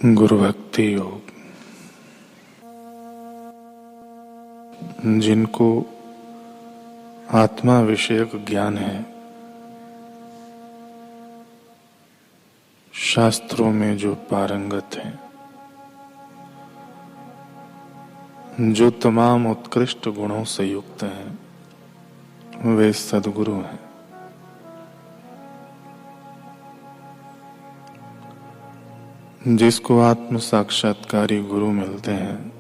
गुरु भक्ति योग। जिनको आत्मा विषयक ज्ञान है, शास्त्रों में जो पारंगत हैं, जो तमाम उत्कृष्ट गुणों से युक्त हैं, वे सद्गुरु हैं। जिसको आत्म साक्षात्कारी गुरु मिलते हैं,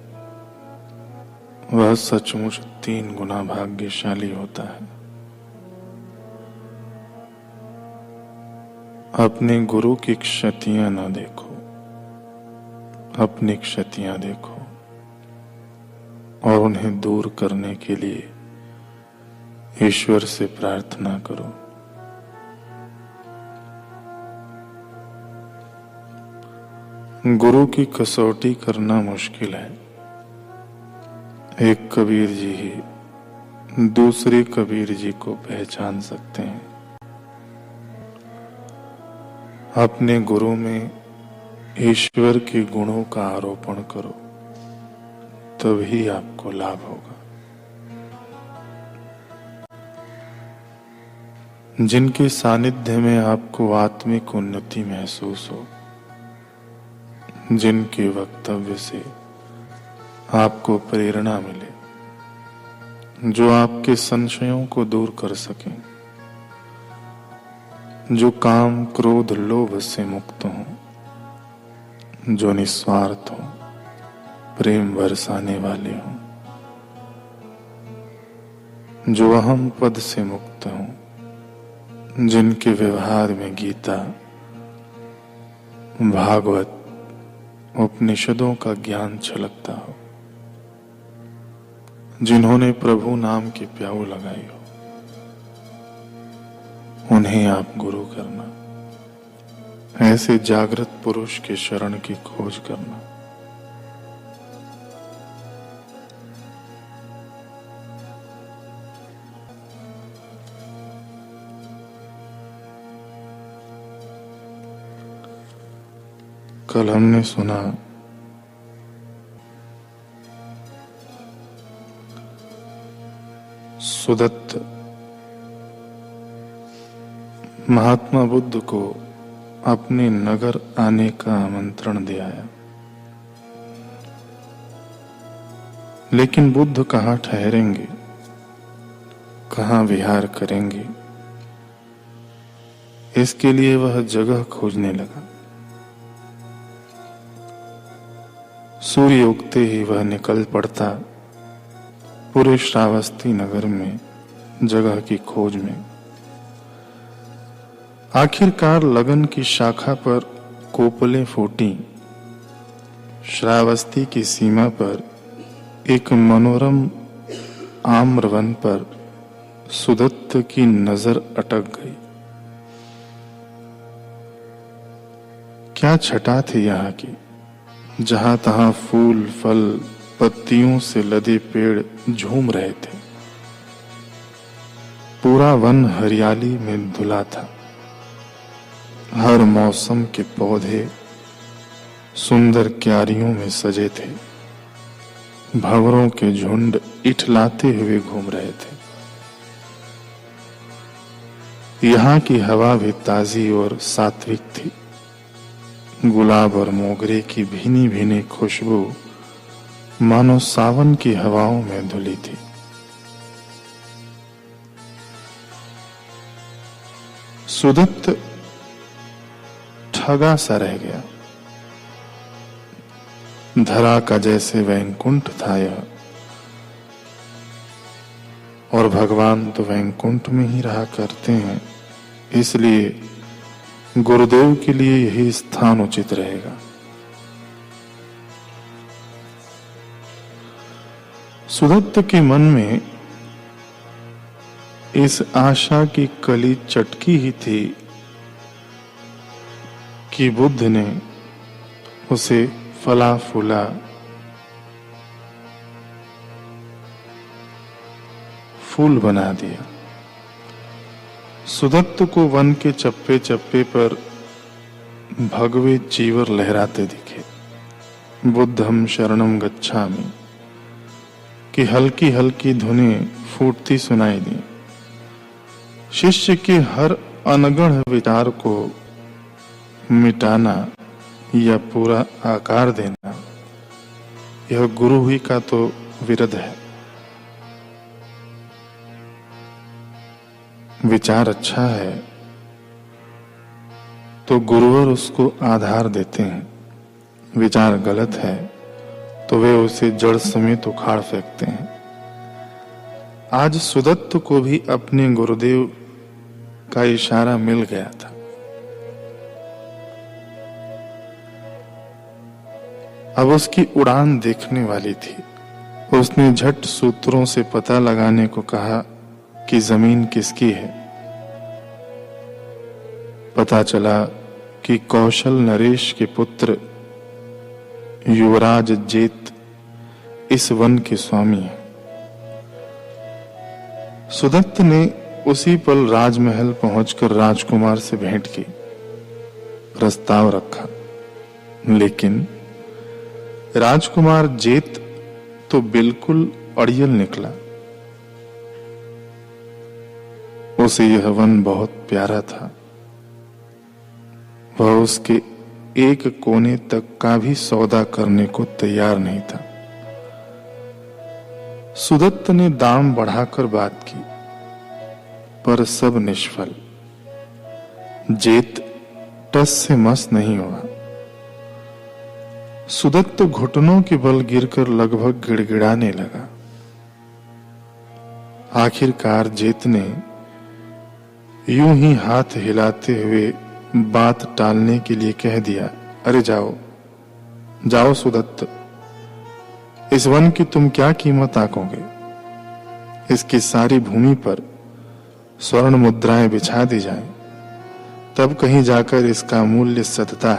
वह सचमुच 3 गुना भाग्यशाली होता है। अपने गुरु की क्षतियां न देखो, अपनी क्षतियां देखो और उन्हें दूर करने के लिए ईश्वर से प्रार्थना करो। गुरु की कसौटी करना मुश्किल है। एक कबीर जी ही दूसरे कबीर जी को पहचान सकते हैं। अपने गुरु में ईश्वर के गुणों का आरोपण करो, तभी आपको लाभ होगा। जिनके सानिध्य में आपको आत्मिक उन्नति महसूस हो, जिनके वक्तव्य से आपको प्रेरणा मिले, जो आपके संशयों को दूर कर सकें, जो काम क्रोध लोभ से मुक्त हों, जो निस्वार्थ हों, प्रेम बरसाने वाले हों, जो अहम पद से मुक्त हों, जिनके व्यवहार में गीता, भागवत, उपनिषदों का ज्ञान छलकता हो, जिन्होंने प्रभु नाम की प्याऊ लगाई हो, उन्हें आप गुरु करना। ऐसे जागृत पुरुष के शरण की खोज करना। कल हमने सुना सुदत्त महात्मा बुद्ध को अपने नगर आने का आमंत्रण दे आया, लेकिन बुद्ध कहाँ ठहरेंगे, कहाँ विहार करेंगे, इसके लिए वह जगह खोजने लगा। सूर्य उगते ही वह निकल पड़ता पूरे श्रावस्ती नगर में जगह की खोज में। आखिरकार लगन की शाखा पर कोपलें फूटी। श्रावस्ती की सीमा पर एक मनोरम आम्रवन पर सुदत्त की नजर अटक गई। क्या छटा थी यहाँ की, जहां तहां फूल फल पत्तियों से लदे पेड़ झूम रहे थे। पूरा वन हरियाली में धुला था। हर मौसम के पौधे सुंदर क्यारियों में सजे थे। भंवरों के झुंड इठलाते हुए घूम रहे थे। यहाँ की हवा भी ताजी और सात्विक थी। गुलाब और मोगरे की भीनी भीनी खुशबू मानो सावन की हवाओं में धुली थी। सुदत्त ठगा सा रह गया। धरा का जैसे वैकुंठ था यह, और भगवान तो वैकुंठ में ही रहा करते हैं, इसलिए गुरुदेव के लिए यही स्थान उचित रहेगा। सुदत्त के मन में इस आशा की कली चटकी ही थी कि बुद्ध ने उसे फला फूला फूल बना दिया। सुदत्त को वन के चप्पे चप्पे पर भगवे चीवर लहराते दिखे। बुद्धं शरणं गच्छामि कि हल्की हल्की धुनें फूटती सुनाई दी। शिष्य के हर अनगढ़ विचार को मिटाना या पूरा आकार देना, यह गुरु ही का तो विरध है। विचार अच्छा है तो गुरुवर उसको आधार देते हैं, विचार गलत है तो वे उसे जड़ समेत उखाड़ फेंकते हैं। आज सुदत्त को भी अपने गुरुदेव का इशारा मिल गया था। अब उसकी उड़ान देखने वाली थी। उसने झट सूत्रों से पता लगाने को कहा कि जमीन किसकी है। पता चला कि कौशल नरेश के पुत्र युवराज जेत इस वन के स्वामी हैं। सुदत्त ने उसी पल राजमहल पहुंचकर राजकुमार से भेंट की, प्रस्ताव रखा, लेकिन राजकुमार जेत तो बिल्कुल अड़ियल निकला। उसे यह वन बहुत प्यारा था। वह उसके एक कोने तक का भी सौदा करने को तैयार नहीं था। सुदत्त ने दाम बढ़ाकर बात की, पर सब निष्फल। जेत टस से मस नहीं हुआ। सुदत्त घुटनों के बल गिरकर लगभग गिड़गिड़ाने लगा। आखिरकार जेत ने यूं ही हाथ हिलाते हुए बात टालने के लिए कह दिया, अरे जाओ जाओ सुदत्त, इस वन की तुम क्या कीमत आंकोगे? इसकी सारी भूमि पर स्वर्ण मुद्राएं बिछा दी जाएं, तब कहीं जाकर इसका मूल्य सधता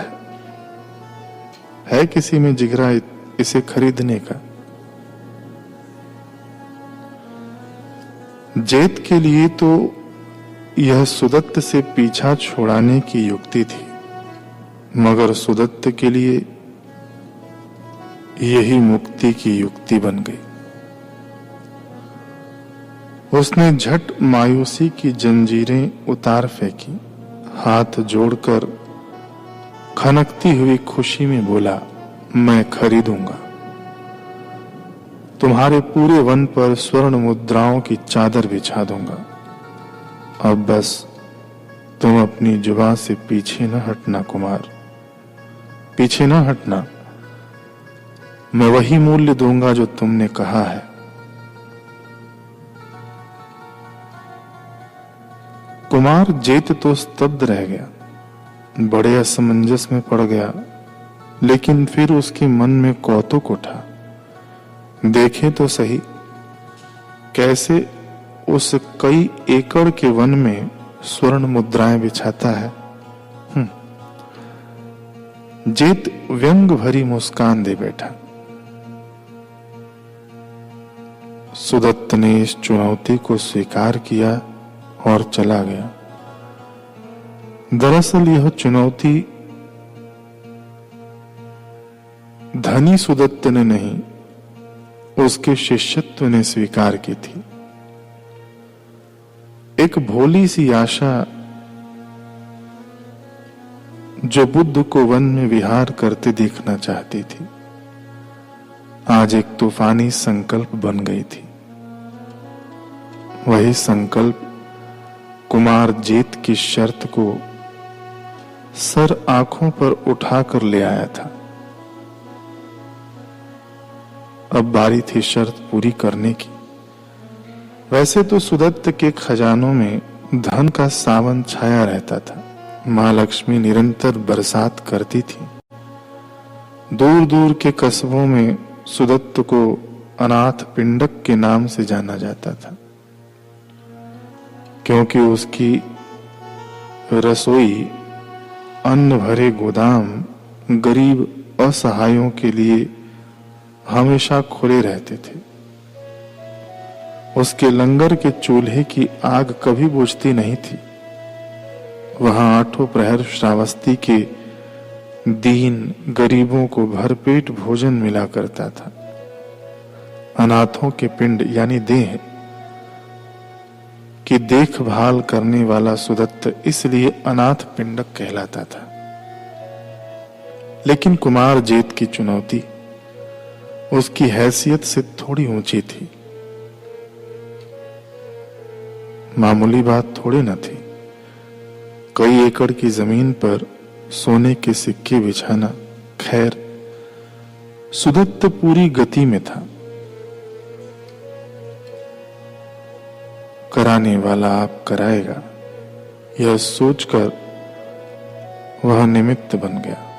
है किसी में जिगरा इसे खरीदने का? जेत के लिए तो यह सुदत्त से पीछा छुड़ाने की युक्ति थी, मगर सुदत्त के लिए यही मुक्ति की युक्ति बन गई। उसने झट मायूसी की जंजीरें उतार फेंकी, हाथ जोड़कर खनकती हुई खुशी में बोला, मैं खरीदूंगा। तुम्हारे पूरे वन पर स्वर्ण मुद्राओं की चादर बिछा दूंगा। अब बस तुम अपनी जुबान से पीछे न हटना कुमार, पीछे न हटना। मैं वही मूल्य दूंगा जो तुमने कहा है। कुमार जेत तो स्तब्ध रह गया, बड़े असमंजस में पड़ गया, लेकिन फिर उसके मन में कौतुक उठा। देखे तो सही कैसे उस कई एकड़ के वन में स्वर्ण मुद्राएं बिछाता है। जेत व्यंग भरी मुस्कान दे बैठा। सुदत्त ने इस चुनौती को स्वीकार किया और चला गया। दरअसल यह चुनौती धनी सुदत्त ने नहीं, उसके शिष्यत्व ने स्वीकार की थी। एक भोली सी आशा जो बुद्ध को वन में विहार करते देखना चाहती थी, आज एक तूफानी संकल्प बन गई थी। वही संकल्प कुमार जेत की शर्त को सर आंखों पर उठाकर ले आया था। अब बारी थी शर्त पूरी करने की। वैसे तो सुदत्त के खजानों में धन का सावन छाया रहता था। मां लक्ष्मी निरंतर बरसात करती थी। दूर दूर के कस्बों में सुदत्त को अनाथ पिंडक के नाम से जाना जाता था, क्योंकि उसकी रसोई, अन्न भरे गोदाम गरीब असहायों के लिए हमेशा खुले रहते थे। उसके लंगर के चूल्हे की आग कभी बुझती नहीं थी। वहां आठों प्रहर श्रावस्ती के दीन गरीबों को भरपेट भोजन मिला करता था। अनाथों के पिंड यानी देह की देखभाल करने वाला सुदत्त इसलिए अनाथ पिंडक कहलाता था। लेकिन कुमार जेठ की चुनौती उसकी हैसियत से थोड़ी ऊंची थी। मामूली बात थोड़ी न थी। कई एकड़ की जमीन पर सोने के सिक्के बिछाना। खैर, सुदत्त पूरी गति में था। कराने वाला आप कराएगा, यह सोचकर वह निमित्त बन गया।